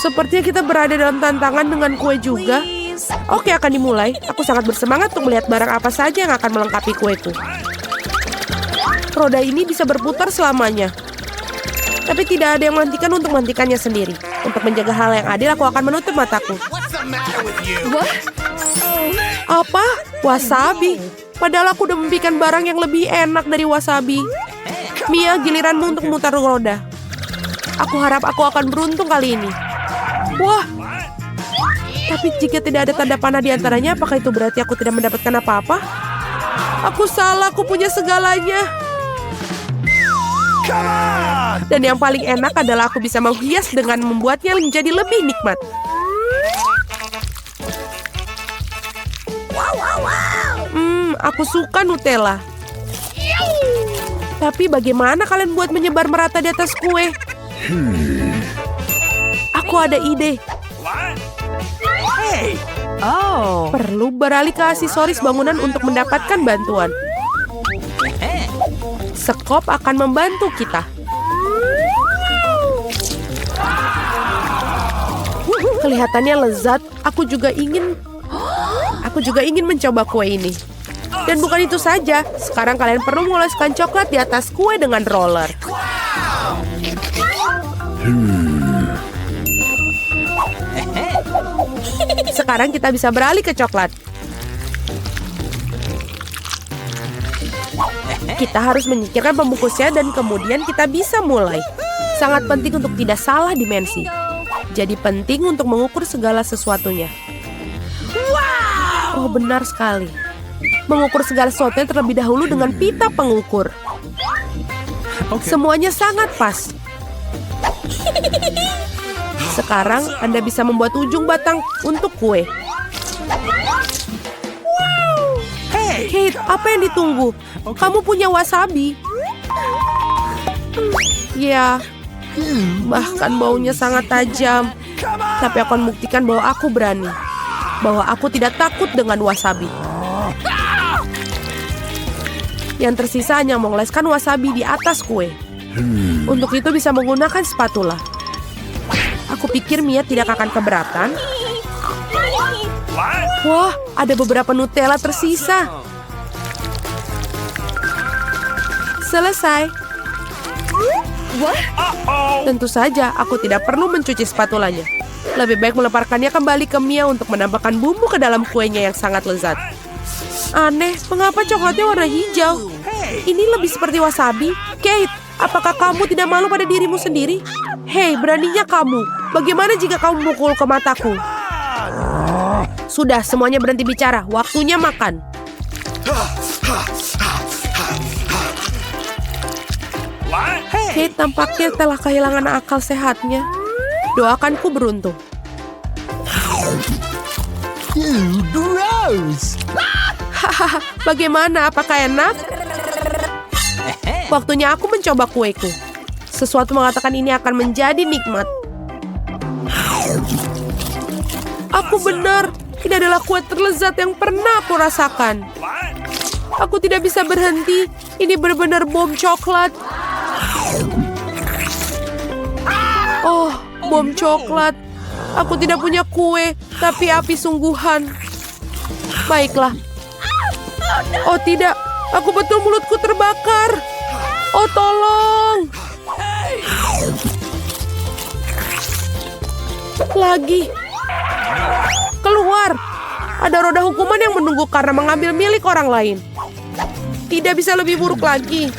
Sepertinya kita berada dalam tantangan dengan kue juga. Oke, akan dimulai. Aku sangat bersemangat untuk melihat barang apa saja yang akan melengkapi kueku. Roda ini bisa berputar selamanya. Tapi tidak ada yang menghentikan untuk menghentikannya sendiri. Untuk menjaga hal yang adil, aku akan menutup mataku. Apa? Wasabi? Padahal aku udah membikin barang yang lebih enak dari wasabi. Mia, giliranmu untuk memutar roda. Aku harap aku akan beruntung kali ini. Wah! Tapi jika tidak ada tanda panah di antaranya, apakah itu berarti aku tidak mendapatkan apa-apa? Aku salah, aku punya segalanya. Dan yang paling enak adalah aku bisa menghias dengan membuatnya menjadi lebih nikmat. Aku suka Nutella. Tapi bagaimana kalian buat menyebar merata di atas kue? Aku ada ide. Perlu beralih ke aksesoris bangunan untuk mendapatkan bantuan. Sekop akan membantu kita. Kelihatannya lezat. Aku juga ingin mencoba kue ini. Dan bukan itu saja. Sekarang kalian perlu mengoleskan coklat di atas kue dengan roller. Sekarang kita bisa beralih ke coklat. Kita harus menyingkirkan pembungkusnya dan kemudian kita bisa mulai. Sangat penting untuk tidak salah dimensi. Jadi penting untuk mengukur segala sesuatunya. Oh, benar sekali. Mengukur segala sesuatunya terlebih dahulu dengan pita pengukur. Semuanya sangat pas. Sekarang Anda bisa membuat ujung batang untuk kue. Kate, apa yang ditunggu? Kamu punya wasabi? Ya, bahkan baunya sangat tajam. Tapi aku akan buktikan bahwa aku berani. Bahwa aku tidak takut dengan wasabi. Yang tersisa hanya mengoleskan wasabi di atas kue. Untuk itu bisa menggunakan spatula. Aku pikir Mia tidak akan keberatan. Wah, ada beberapa Nutella tersisa. Selesai. Tentu saja, aku tidak perlu mencuci spatulanya. Lebih baik melemparkannya kembali ke Mia untuk menambahkan bumbu ke dalam kuenya yang sangat lezat. Aneh, mengapa coklatnya warna hijau? Ini lebih seperti wasabi. Kate, apakah kamu tidak malu pada dirimu sendiri? Hei, beraninya kamu. Bagaimana jika kamu memukul ke mataku? Sudah, semuanya berhenti bicara. Waktunya makan. Kate tampaknya telah kehilangan akal sehatnya. Doakanku beruntung. Gross! Hahaha, bagaimana? Apakah enak? Waktunya aku mencoba kueku. Sesuatu mengatakan ini akan menjadi nikmat. Aku benar. Ini adalah kue terlezat yang pernah aku rasakan. Aku tidak bisa berhenti. Ini benar-benar bom coklat. Oh, bom coklat. Aku tidak punya kue, tapi api sungguhan. Baiklah. Oh tidak, aku betul mulutku terbakar. Oh tolong. Lagi. Keluar. Ada roda hukuman yang menunggu karena mengambil milik orang lain. Tidak bisa lebih buruk lagi.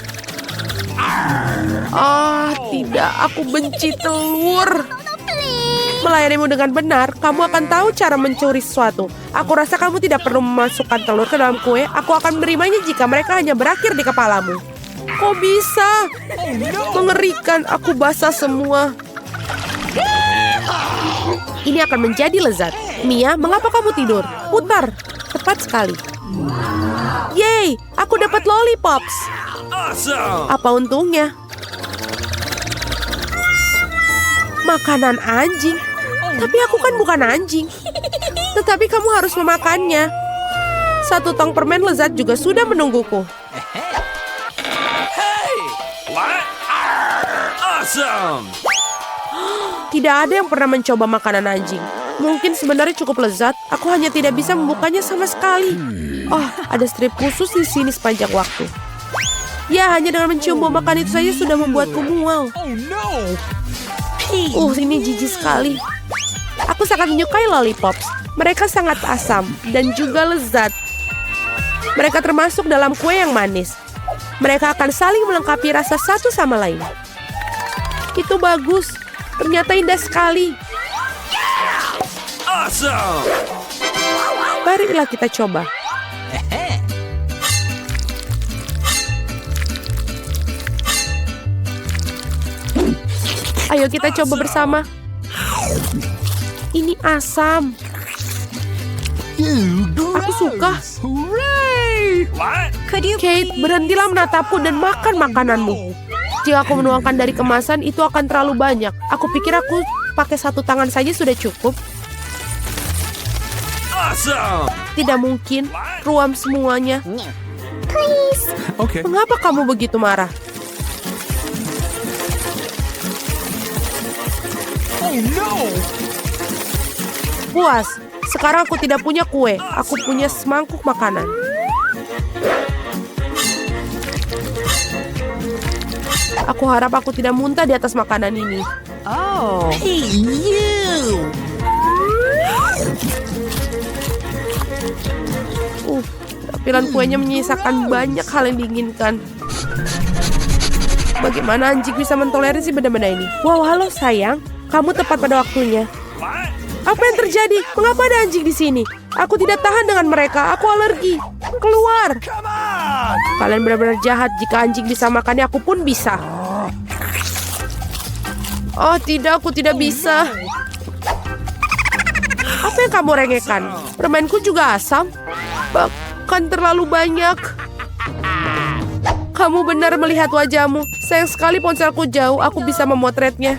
Tidak, aku benci telur. Melayanimu dengan benar, kamu akan tahu cara mencuri sesuatu. Aku rasa kamu tidak perlu memasukkan telur ke dalam kue. Aku akan menerimanya jika mereka hanya berakhir di kepalamu. Kok bisa? Mengerikan, aku basah semua. Ini akan menjadi lezat. Mia, mengapa kamu tidur? Putar. Tepat sekali. Yeay, aku dapat lollipops. Apa untungnya? Makanan anjing. Tapi aku kan bukan anjing. Tetapi kamu harus memakannya. Satu tong permen lezat juga sudah menungguku. Tidak ada yang pernah mencoba makanan anjing. Mungkin sebenarnya cukup lezat, aku hanya tidak bisa membukanya sama sekali. Oh, ada strip khusus di sini sepanjang waktu. Ya, hanya dengan mencium bau makan itu saja sudah membuatku mual. Ini jijik sekali. Aku sangat menyukai lollipops. Mereka sangat asam dan juga lezat. Mereka termasuk dalam kue yang manis. Mereka akan saling melengkapi rasa satu sama lain. Itu bagus. Ternyata indah sekali. Awesome! Marilah kita coba. Ayo kita coba bersama. Ini asam. Aku suka. Kate, berhentilah menatapku dan makan makananmu. Jika aku menuangkan dari kemasan, itu akan terlalu banyak. Aku pikir aku pakai satu tangan saja sudah cukup. Awesome! Tidak mungkin. Ruam semuanya. Okay. Mengapa kamu begitu marah? Oh no! Puas. Sekarang aku tidak punya kue. Aku punya semangkuk makanan. Aku harap aku tidak muntah di atas makanan ini. Oh. Hey, you! Tampilan kuenya menyisakan banyak hal yang diinginkan. Bagaimana anjing bisa mentoleransi benda-benda ini? Wow, halo sayang. Kamu tepat pada waktunya. Apa yang terjadi? Mengapa ada anjing di sini? Aku tidak tahan dengan mereka. Aku alergi. Keluar. Come on! Kalian benar-benar jahat. Jika anjing bisa makannya, aku pun bisa. Oh tidak, aku tidak bisa. Apa yang kamu rengekkan? Permainku juga asam. Bahkan terlalu banyak. Kamu benar melihat wajahmu. Sayang sekali ponselku jauh. Aku bisa memotretnya.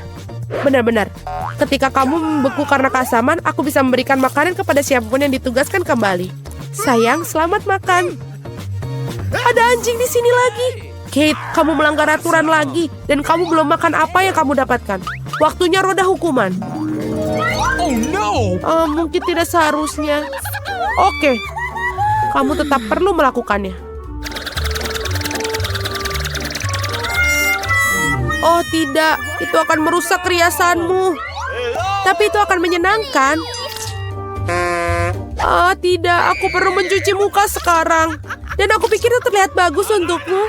Benar-benar. Ketika kamu membeku karena keasaman, aku bisa memberikan makanan kepada siapapun yang ditugaskan kembali. Sayang, selamat makan. Ada anjing di sini lagi. Kate, kamu melanggar aturan lagi. Dan kamu belum makan apa yang kamu dapatkan. Waktunya roda hukuman. Oh no! Mungkin tidak seharusnya. Oke. Kamu tetap perlu melakukannya. Oh tidak, itu akan merusak riasanmu. Tapi itu akan menyenangkan. Tidak, aku perlu mencuci muka sekarang. Dan aku pikir itu terlihat bagus untukmu.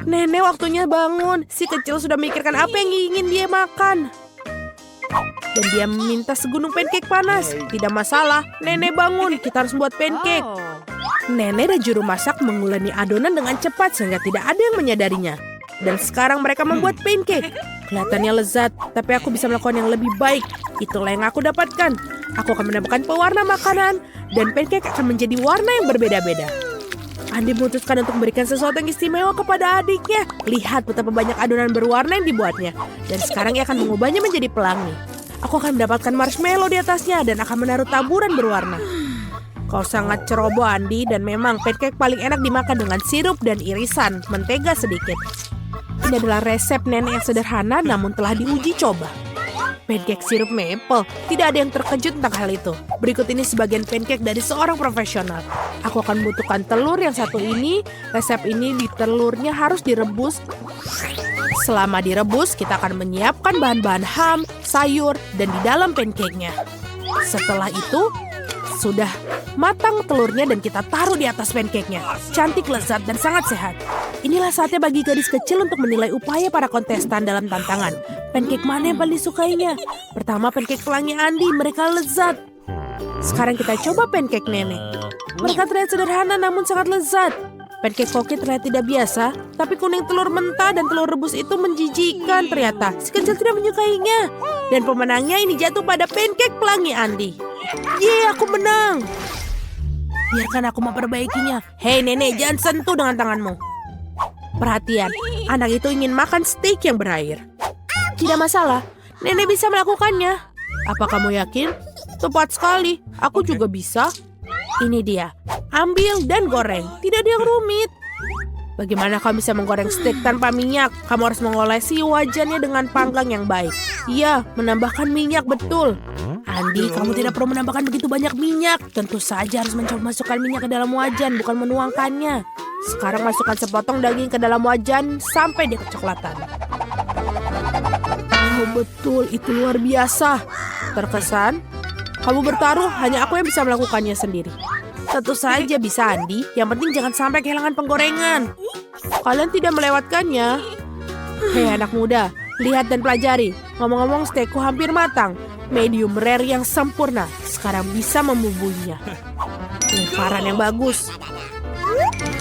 Nenek, waktunya bangun. Si kecil sudah memikirkan apa yang ingin dia makan. Dan dia meminta segunung pancake panas. Tidak masalah, Nenek bangun. Kita harus buat pancake. Nenek dan juru masak menguleni adonan dengan cepat sehingga tidak ada yang menyadarinya. Dan sekarang mereka membuat pancake. Kelihatannya lezat, tapi aku bisa melakukan yang lebih baik. Itulah yang aku dapatkan. Aku akan menambahkan pewarna makanan. Dan pancake akan menjadi warna yang berbeda-beda. Andi memutuskan untuk memberikan sesuatu yang istimewa kepada adiknya. Lihat betapa banyak adonan berwarna yang dibuatnya. Dan sekarang ia akan mengubahnya menjadi pelangi. Aku akan mendapatkan marshmallow di atasnya dan akan menaruh taburan berwarna. Kau sangat ceroboh, Andi, dan memang pancake paling enak dimakan dengan sirup dan irisan mentega sedikit. Ini adalah resep nenek yang sederhana namun telah diuji coba. Pancake sirup maple, tidak ada yang terkejut tentang hal itu. Berikut ini sebagian pancake dari seorang profesional. Aku akan membutuhkan telur yang satu ini. Resep ini di telurnya harus direbus. Selama direbus, kita akan menyiapkan bahan-bahan ham, sayur, dan di dalam pancake-nya. Setelah itu, sudah matang telurnya dan kita taruh di atas pancake-nya. Cantik, lezat, dan sangat sehat. Inilah saatnya bagi gadis kecil untuk menilai upaya para kontestan dalam tantangan. Pancake mana yang paling disukainya? Pertama, pancake pelangi Andi, mereka lezat. Sekarang kita coba pancake nenek. Mereka terlihat sederhana namun sangat lezat. Pancake Pocky terlihat tidak biasa, tapi kuning telur mentah dan telur rebus itu menjijikan ternyata. Si kecil tidak menyukainya. Dan pemenangnya ini jatuh pada pancake pelangi Andi. Yeay, aku menang. Biarkan aku memperbaikinya. Hei nenek, jangan sentuh dengan tanganmu. Perhatian, anak itu ingin makan steak yang berair. Tidak masalah, nenek bisa melakukannya. Apa kamu yakin? Tepat sekali, aku juga bisa. Ini dia, ambil dan goreng. Tidak ada yang rumit. Bagaimana kamu bisa menggoreng steak tanpa minyak? Kamu harus mengolesi wajannya dengan panggang yang baik. Iya, menambahkan minyak, betul. Andi, kamu tidak perlu menambahkan begitu banyak minyak. Tentu saja harus mencoba masukkan minyak ke dalam wajan, bukan menuangkannya. Sekarang masukkan sepotong daging ke dalam wajan sampai dia kecoklatan. Oh, betul, itu luar biasa. Terkesan, kamu bertaruh, hanya aku yang bisa melakukannya sendiri. Tentu saja bisa, Andi. Yang penting jangan sampai kehilangan penggorengan. Kalian tidak melewatkannya. Hei anak muda, lihat dan pelajari. Ngomong-ngomong, steakku hampir matang. Medium rare yang sempurna. Sekarang bisa membubuhinya. Lemparan yang bagus.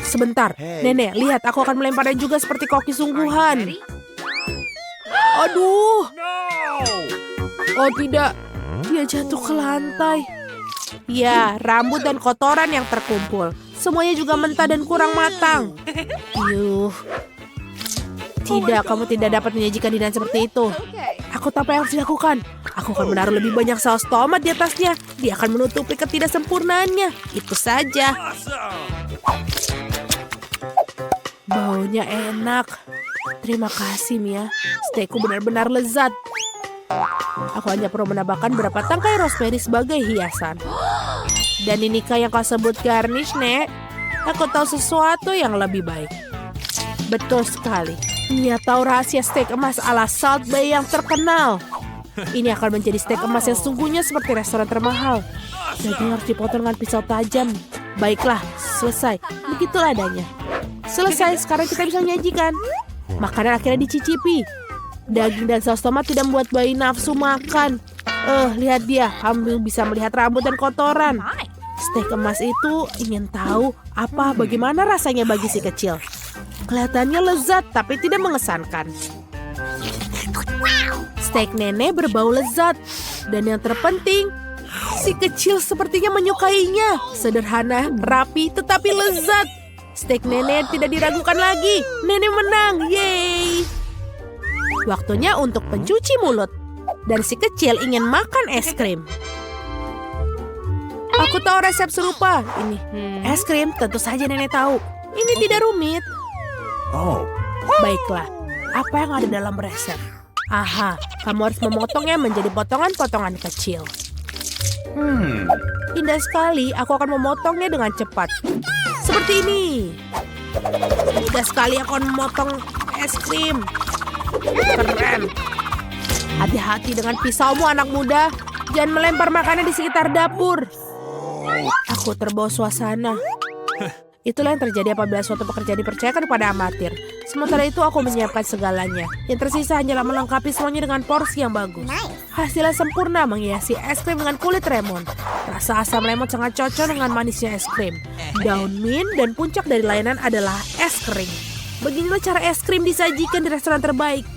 Sebentar, Nenek, lihat aku akan melemparnya juga seperti koki sungguhan. Aduh. Oh tidak, dia jatuh ke lantai. Ya, rambut dan kotoran yang terkumpul. Semuanya juga mentah dan kurang matang. Yuh. Tidak, kamu tidak dapat menyajikan hidangan seperti itu. Aku tahu apa yang harus dilakukan. Aku akan menaruh lebih banyak saus tomat di atasnya. Dia akan menutupi ketidaksempurnaannya. Itu saja. Baunya enak. Terima kasih, Mia. Steakku benar-benar lezat. Aku hanya perlu menambahkan beberapa tangkai rosemary sebagai hiasan. Dan inikah yang kau sebut garnish, Nek? Aku tahu sesuatu yang lebih baik. Betul sekali. Mia tahu rahasia steak emas ala Salt Bay yang terkenal. Ini akan menjadi steak emas yang sungguhnya seperti restoran termahal. Daging harus dipotong dengan pisau tajam. Baiklah, selesai. Begitulah adanya. Selesai, sekarang kita bisa menyajikan. Makanan akhirnya dicicipi. Daging dan saus tomat tidak membuat bayi nafsu makan. Lihat dia, kamu bisa melihat rambut dan kotoran. Steak emas itu ingin tahu bagaimana rasanya bagi si kecil. Kelihatannya lezat tapi tidak mengesankan. Steak nenek berbau lezat. Dan yang terpenting, si kecil sepertinya menyukainya. Sederhana, rapi, tetapi lezat. Steak nenek tidak diragukan lagi. Nenek menang, yeay. Waktunya untuk pencuci mulut. Dan si kecil ingin makan es krim. Aku tahu resep serupa. Ini es krim, tentu saja nenek tahu. Ini tidak rumit. Baiklah, apa yang ada dalam resep? Aha, kamu harus memotongnya menjadi potongan-potongan kecil. Indah sekali, aku akan memotongnya dengan cepat. Seperti ini. Mudah sekali aku akan memotong es krim. Keren. Hati-hati dengan pisaumu anak muda. Jangan melempar makanan di sekitar dapur. Aku terbawa suasana. Itulah yang terjadi apabila suatu pekerjaan dipercayakan kepada amatir. Sementara itu aku menyiapkan segalanya. Yang tersisa hanyalah melengkapi semuanya dengan porsi yang bagus. Hasilnya sempurna menghiasi es krim dengan kulit lemon. Rasa asam lemon sangat cocok dengan manisnya es krim. Daun mint dan puncak dari layanan adalah es krim. Beginilah cara es krim disajikan di restoran terbaik.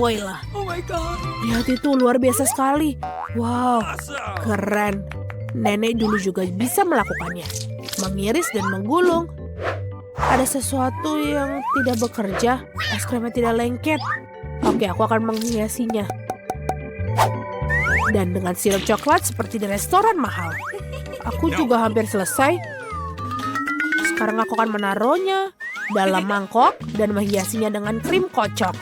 Voila. Oh my god. Lihat itu, luar biasa sekali. Wow, keren. Nenek dulu juga bisa melakukannya. Mengiris dan menggulung. Ada sesuatu yang tidak bekerja. Es krimnya tidak lengket. Oke, aku akan menghiasinya. Dan dengan sirup coklat seperti di restoran mahal. Aku juga hampir selesai. Sekarang aku akan menaruhnya dalam mangkok dan menghiasinya dengan krim kocok.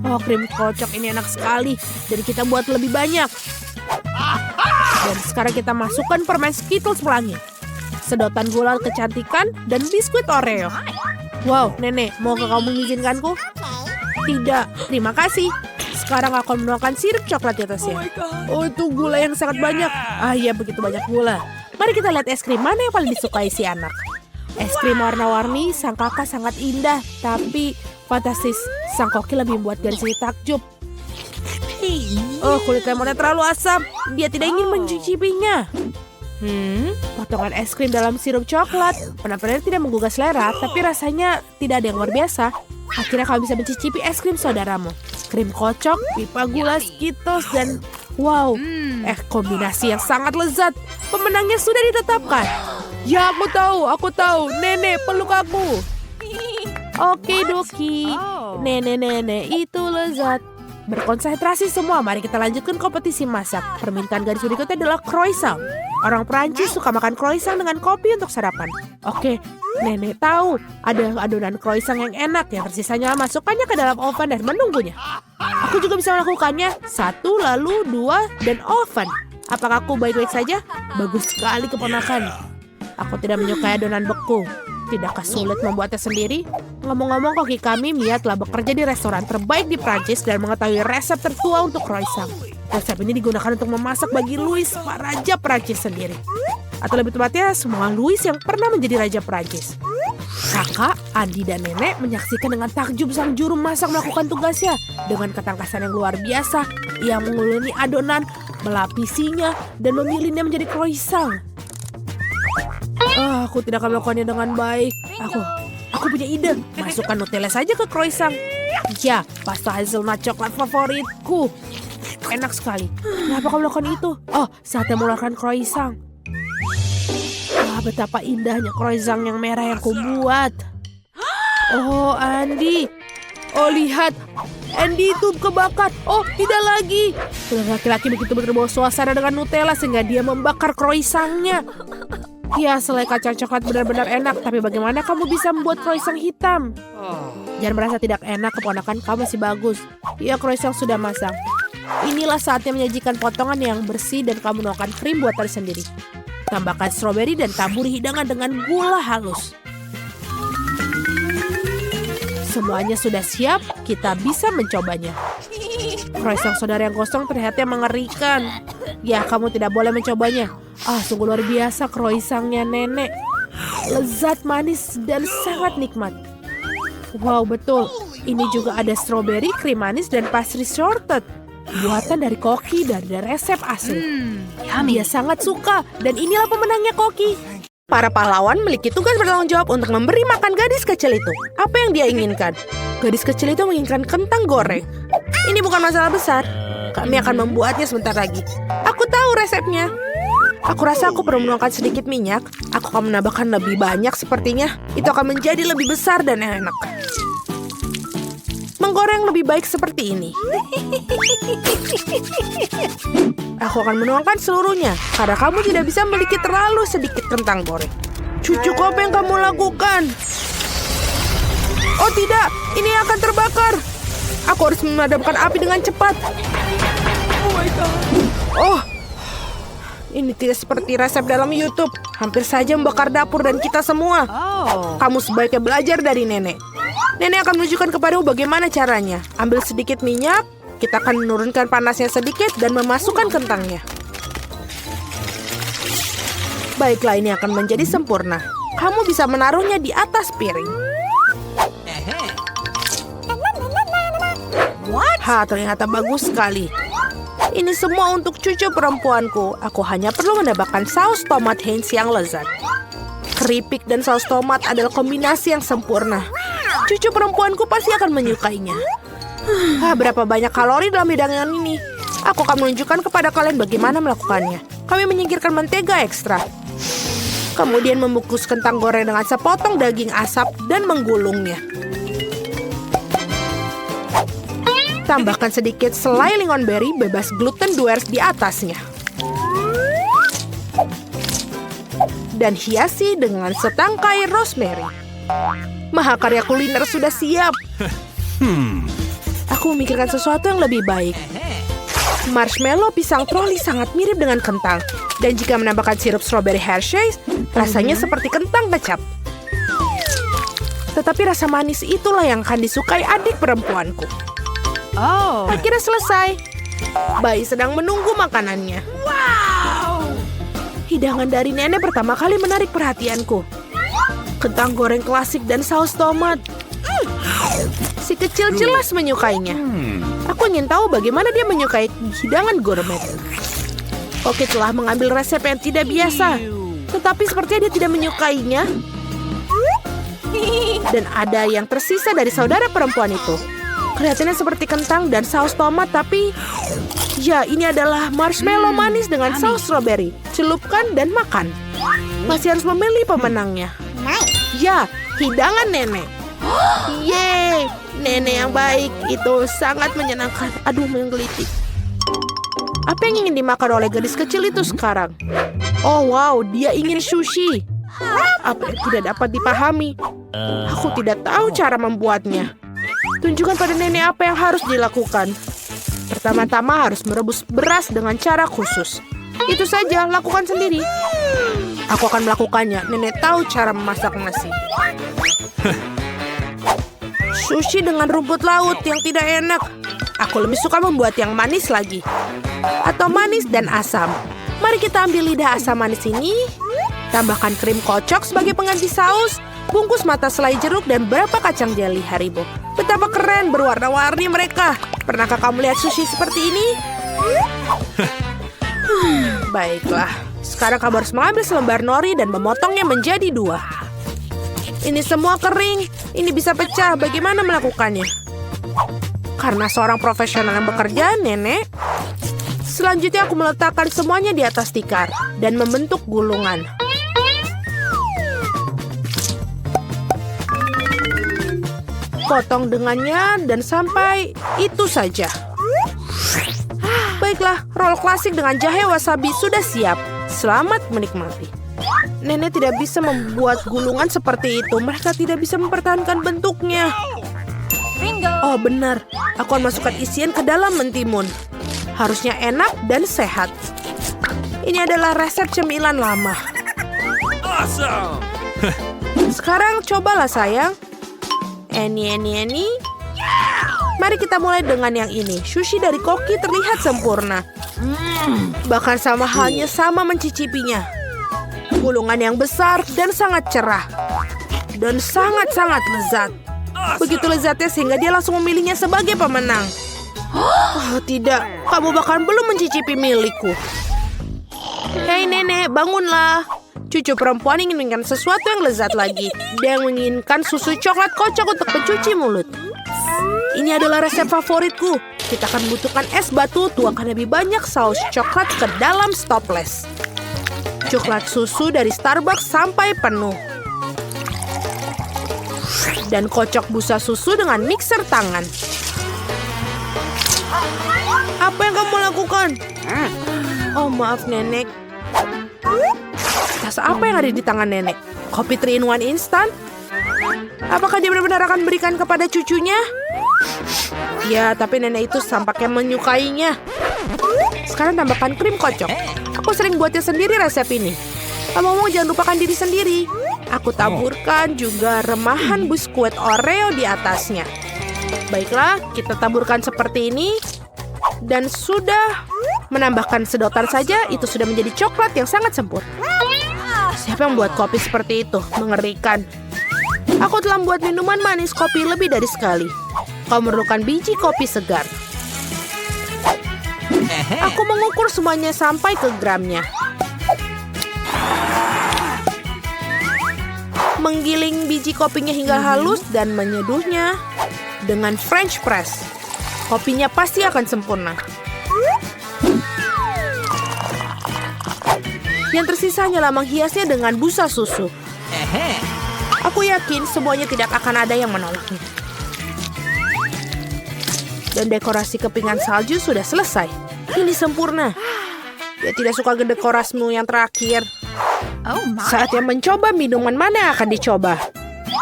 Oh, krim kocok ini enak sekali. Jadi kita buat lebih banyak. Dan sekarang kita masukkan permen Skittles pelangi, sedotan gula kecantikan, dan biskuit Oreo. Wow, nenek, mau kamu mengizinkanku? Tidak, terima kasih. Sekarang aku akan menuangkan sirup coklat di atasnya. Oh, itu gula yang sangat banyak. Ah iya, begitu banyak gula. Mari kita lihat es krim mana yang paling disukai si anak. Es krim warna-warni, sang kakak sangat indah, tapi fantastis. Sang koki lebih membuat garis ini takjub. Oh, kulit lemonnya terlalu asam. Dia tidak ingin mencicipinya. Potongan es krim dalam sirup coklat. Penampilannya tidak menggugah selera, tapi rasanya tidak ada yang luar biasa. Akhirnya kamu bisa mencicipi es krim saudaramu. Krim kocok, pipa gula, Skittles, dan wow, kombinasi yang sangat lezat. Pemenangnya sudah ditetapkan. Ya, aku tahu. Nenek, peluk aku. Oke, Doki. Nenek, itu lezat. Berkonsentrasi semua, mari kita lanjutkan kompetisi masak. Permintaan garis berikutnya adalah croissant. Orang Prancis suka makan croissant dengan kopi untuk sarapan. Oke, nenek tahu ada adonan croissant yang enak yang tersisanya masukkannya ke dalam oven dan menunggunya. Aku juga bisa melakukannya. 1, lalu 2, dan oven. Apakah aku baik-baik saja? Bagus sekali keponakan. Aku tidak menyukai adonan beku. Tidakkah sulit membuatnya sendiri? Ngomong-ngomong, koki kami Mia telah bekerja di restoran terbaik di Prancis dan mengetahui resep tertua untuk croissant. Resep ini digunakan untuk memasak bagi Louis, Pak Raja Prancis sendiri. Atau lebih tepatnya, semua Louis yang pernah menjadi Raja Prancis. Kakak, Andi, dan nenek menyaksikan dengan takjub sang juru masak melakukan tugasnya. Dengan ketangkasan yang luar biasa, ia menguleni adonan, melapisinya, dan memilihnya menjadi croissant. Aku tidak akan melakukannya dengan baik. Aku punya ide. Masukkan Nutella saja ke croissant. Ya, pasta hazelnut coklat favoritku. Enak sekali. Kenapa kamu melakukan itu? Oh, saatnya mengeluarkan croissant. Betapa indahnya croissant yang merah yang kubuat. Oh, Andi. Oh, lihat. Andy itu kebakar. Oh, tidak lagi. Laki-laki begitu terbawa suasana dengan Nutella sehingga dia membakar croissantnya. Ya, selai kacang coklat benar-benar enak. Tapi bagaimana kamu bisa membuat croissant hitam? Jangan merasa tidak enak, keponakan kamu masih bagus. Ya, croissant sudah masak. Inilah saatnya menyajikan potongan yang bersih dan kamu menuangkan krim buatan sendiri. Tambahkan stroberi dan taburi hidangan dengan gula halus. Semuanya sudah siap, kita bisa mencobanya. Croissant saudara yang kosong terlihatnya mengerikan. Ya, kamu tidak boleh mencobanya. Sungguh luar biasa croissantnya nenek. Lezat, manis, dan sangat nikmat. Wow, betul. Ini juga ada stroberi, krim manis, dan pastry shortbread. Buatan dari Koki dari resep asli. Dia sangat suka, dan inilah pemenangnya Koki. Para pahlawan memiliki tugas bertanggung jawab untuk memberi makan gadis kecil itu. Apa yang dia inginkan? Gadis kecil itu menginginkan kentang goreng. Ini bukan masalah besar. Kami akan membuatnya sebentar lagi. Aku tahu resepnya. Aku rasa aku perlu menuangkan sedikit minyak. Aku akan menambahkan lebih banyak sepertinya. Itu akan menjadi lebih besar dan enak. Menggoreng lebih baik seperti ini. Aku akan menuangkan seluruhnya. Karena kamu tidak bisa memiliki terlalu sedikit kentang goreng. Cucuku, apa yang kamu lakukan? Oh tidak, ini akan terbakar. Aku harus memadamkan api dengan cepat. Oh my God. Oh, ini tidak seperti resep dalam YouTube. Hampir saja membakar dapur dan kita semua. Kamu sebaiknya belajar dari nenek. Nenek akan menunjukkan kepadamu bagaimana caranya. Ambil sedikit minyak, kita akan menurunkan panasnya sedikit dan memasukkan kentangnya. Baiklah, ini akan menjadi sempurna. Kamu bisa menaruhnya di atas piring. Ternyata bagus sekali. Ini semua untuk cucu perempuanku. Aku hanya perlu menambahkan saus tomat Heinz yang lezat. Keripik dan saus tomat adalah kombinasi yang sempurna. Cucu perempuanku pasti akan menyukainya. Berapa banyak kalori dalam hidangan ini? Aku akan menunjukkan kepada kalian bagaimana melakukannya. Kami menyingkirkan mentega ekstra. Kemudian membungkus kentang goreng dengan sepotong daging asap dan menggulungnya. Tambahkan sedikit selai lingonberry bebas gluten Duers di atasnya. Dan hiasi dengan setangkai rosemary. Mahakarya kuliner sudah siap. Aku memikirkan sesuatu yang lebih baik. Marshmallow pisang troli sangat mirip dengan kentang. Dan jika menambahkan sirup strawberry Hershey's, rasanya seperti kentang kecap. Tetapi rasa manis itulah yang akan disukai adik perempuanku. Akhirnya selesai. Bayi sedang menunggu makanannya. Wow! Hidangan dari nenek pertama kali menarik perhatianku. Kentang goreng klasik dan saus tomat. Si kecil jelas menyukainya. Aku ingin tahu bagaimana dia menyukai hidangan gourmet. Oke, telah mengambil resep yang tidak biasa. Tetapi sepertinya dia tidak menyukainya. Dan ada yang tersisa dari saudara perempuan itu. Kelihatannya seperti kentang dan saus tomat, tapi ya, ini adalah marshmallow manis dengan saus strawberry. Celupkan dan makan. Masih harus memilih pemenangnya. Ya, hidangan nenek. Yeay, nenek yang baik. Itu sangat menyenangkan. Aduh, menggelitik. Apa yang ingin dimakan oleh gadis kecil itu sekarang? Oh wow, dia ingin sushi. Apa yang tidak dapat dipahami? Aku tidak tahu cara membuatnya. Tunjukkan pada nenek apa yang harus dilakukan. Pertama-tama harus merebus beras dengan cara khusus. Itu saja, lakukan sendiri. Aku akan melakukannya. Nenek tahu cara memasak nasi. Sushi dengan rumput laut yang tidak enak. Aku lebih suka membuat yang manis lagi. Atau manis dan asam. Mari kita ambil lidah asam manis ini. Tambahkan krim kocok sebagai pengganti saus. Bungkus mata selai jeruk dan berapa kacang jeli Haribo. Betapa keren berwarna-warni mereka. Pernahkah kamu lihat sushi seperti ini? Baiklah. Sekarang kamu harus mengambil selembar nori dan memotongnya menjadi 2. Ini semua kering. Ini bisa pecah. Bagaimana melakukannya? Karena seorang profesional yang bekerja, nenek. Selanjutnya aku meletakkan semuanya di atas tikar dan membentuk gulungan. Potong dengannya dan sampai itu saja. Baiklah, roll klasik dengan jahe wasabi sudah siap. Selamat menikmati. Nenek tidak bisa membuat gulungan seperti itu. Mereka tidak bisa mempertahankan bentuknya. Oh benar, aku akan masukkan isian ke dalam mentimun. Harusnya enak dan sehat. Ini adalah resep cemilan lama. Awesome! Sekarang cobalah sayang. Eni. Mari kita mulai dengan yang ini. Sushi dari koki terlihat sempurna. Bahkan sama halnya sama mencicipinya. Gulungan yang besar dan sangat cerah. Dan sangat-sangat lezat. Begitu lezatnya sehingga dia langsung memilihnya sebagai pemenang. Oh tidak, kamu bahkan belum mencicipi milikku. Hei nenek, bangunlah. Cucu perempuan ingin menginginkan sesuatu yang lezat lagi. Dia menginginkan susu coklat kocok untuk pencuci mulut. Ini adalah resep favoritku. Kita akan membutuhkan es batu, tuangkan lebih banyak saus coklat ke dalam stopless. Coklat susu dari Starbucks sampai penuh. Dan kocok busa susu dengan mixer tangan. Apa yang kamu lakukan? Oh maaf nenek. Tas apa yang ada di tangan nenek? Kopi 3-in-1 instan? Apakah dia benar-benar akan berikan kepada cucunya? Ya, tapi nenek itu tampaknya menyukainya. Sekarang tambahkan krim kocok. Aku sering buatnya sendiri resep ini. Ngomong-ngomong jangan lupakan diri sendiri. Aku taburkan juga remahan biskuit Oreo di atasnya. Baiklah, kita taburkan seperti ini. Dan sudah menambahkan sedotan saja, itu sudah menjadi coklat yang sangat sempurna. Siapa yang membuat kopi seperti itu? Mengerikan. Aku telah membuat minuman manis kopi lebih dari sekali. Kau memerlukan biji kopi segar. Aku mengukur semuanya sampai ke gramnya. Menggiling biji kopinya hingga halus dan menyeduhnya dengan French press. Kopinya pasti akan sempurna. Yang tersisa hanyalah menghiasnya dengan busa susu. Aku yakin semuanya tidak akan ada yang menolaknya. Dan dekorasi kepingan salju sudah selesai. Ini sempurna. Dia tidak suka dekorasimu yang terakhir. Saatnya mencoba minuman mana yang akan dicoba.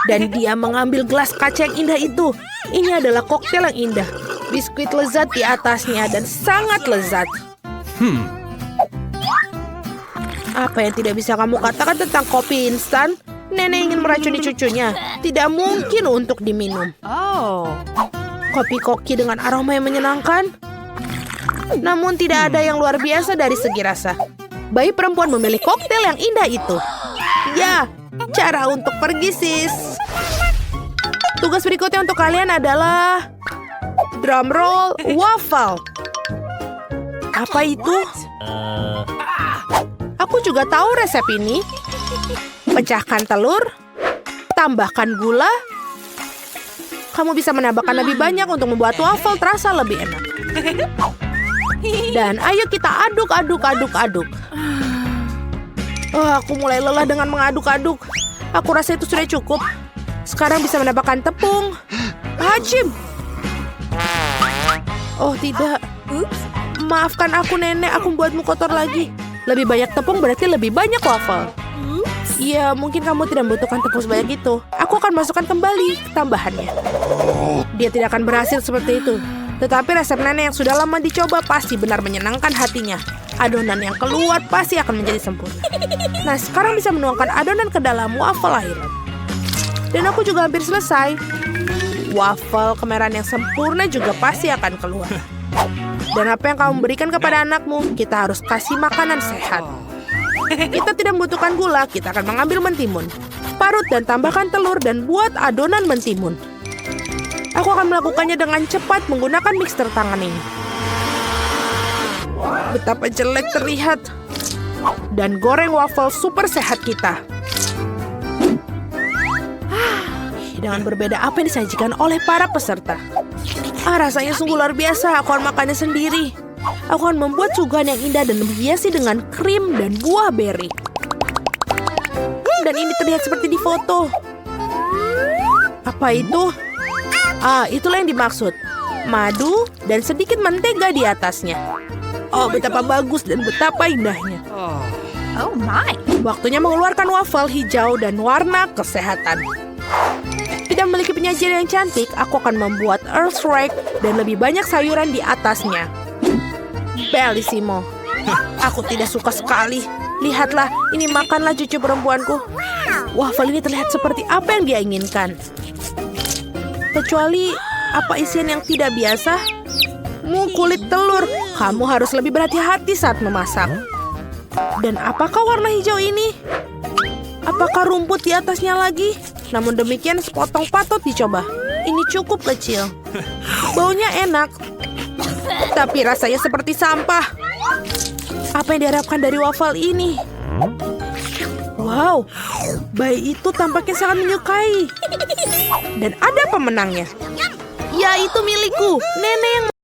Dan dia mengambil gelas kaca yang indah itu. Ini adalah koktail yang indah. Biskuit lezat di atasnya dan sangat lezat. Apa yang tidak bisa kamu katakan tentang kopi instan? Nenek ingin meracuni cucunya. Tidak mungkin untuk diminum. Kopi koki dengan aroma yang menyenangkan. Namun tidak ada yang luar biasa dari segi rasa. Bayi perempuan memilih koktail yang indah itu. Ya, cara untuk pergi sis. Tugas berikutnya untuk kalian adalah drum roll waffle. Apa itu? Aku juga tahu resep ini. Pecahkan telur, tambahkan gula. Kamu bisa menambahkan lebih banyak untuk membuat waffle terasa lebih enak. Dan ayo kita aduk. Oh, aku mulai lelah dengan mengaduk-aduk. Aku rasa itu sudah cukup. Sekarang bisa menambahkan tepung. Hacim. Oh tidak. Maafkan aku nenek, aku membuatmu kotor lagi. Lebih banyak tepung berarti lebih banyak waffle. Iya, mungkin kamu tidak membutuhkan tepung sebanyak itu. Aku akan masukkan kembali tambahannya. Dia tidak akan berhasil seperti itu. Tetapi resep nenek yang sudah lama dicoba pasti benar menyenangkan hatinya. Adonan yang keluar pasti akan menjadi sempurna. Nah, sekarang bisa menuangkan adonan ke dalam waffle lain. Dan aku juga hampir selesai. Waffle kemerahan yang sempurna juga pasti akan keluar. Dan apa yang kamu berikan kepada anakmu, kita harus kasih makanan sehat. Kita tidak membutuhkan gula, kita akan mengambil mentimun. Parut dan tambahkan telur dan buat adonan mentimun. Aku akan melakukannya dengan cepat menggunakan mixer tangan ini. Betapa jelek terlihat. Dan goreng waffle super sehat kita. Dengan berbeda apa yang disajikan oleh para peserta. Rasanya sungguh luar biasa. Aku akan makannya sendiri. Aku akan membuat suguhan yang indah dan menghiasi dengan krim dan buah beri. Dan ini terlihat seperti di foto. Apa itu? Itulah yang dimaksud. Madu dan sedikit mentega di atasnya. Oh, betapa bagus dan betapa indahnya. Oh my. Waktunya mengeluarkan waffle hijau dan warna kesehatan. Tidak memiliki penyajian yang cantik, aku akan membuat earth rake dan lebih banyak sayuran di atasnya. Bellissimo. Aku tidak suka sekali. Lihatlah, ini makanlah cucu perempuanku. Waffle ini terlihat seperti apa yang dia inginkan. Kecuali, apa isian yang tidak biasa? Kulit telur. Kamu harus lebih berhati-hati saat memasak. Dan apakah warna hijau ini? Apakah rumput di atasnya lagi? Namun demikian sepotong patut dicoba. Ini cukup kecil. Baunya enak. Tapi rasanya seperti sampah. Apa yang diharapkan dari waffle ini? Wow, bayi itu tampaknya sangat menyukai. Dan ada pemenangnya. Ya, itu milikku. Nenek yang